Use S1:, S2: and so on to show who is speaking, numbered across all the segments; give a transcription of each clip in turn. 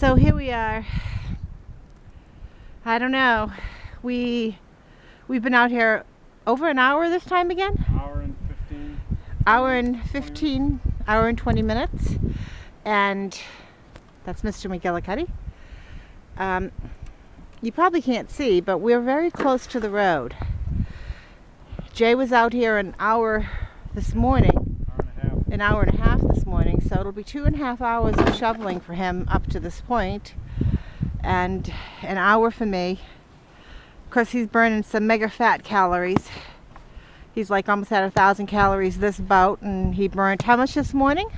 S1: So here we are. I don't know. We've been out here over an hour this time again.
S2: Hour and 15.
S1: Hour and 20 minutes. And that's Mr. McGillicuddy. You probably can't see, but we're very close to the road. Jay was out here an hour this morning. An hour and a half this morning, so it'll be 2.5 hours of shoveling for him up to this point, and an hour for me. Of course, he's burning some mega fat calories. He's like almost at 1,000 calories this bout, and he burnt how much this morning?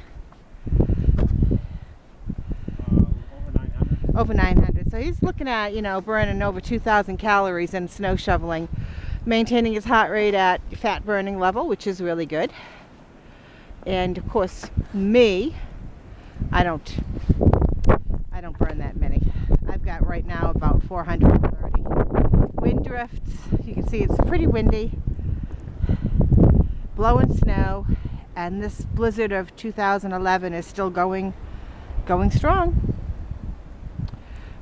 S1: Over 900. So he's looking at, burning over 2,000 calories in snow shoveling, maintaining his heart rate at fat burning level, which is really good. And of course, me, I don't burn that many. I've got right now about 430. Wind drifts. You can see it's pretty windy, blowing snow, and this blizzard of 2011 is still going strong.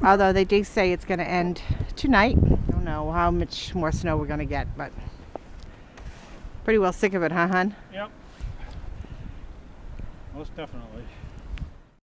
S1: Although they do say it's going to end tonight. I don't know how much more snow we're going to get, but pretty well sick of it, huh, hon?
S2: Yep. Most definitely.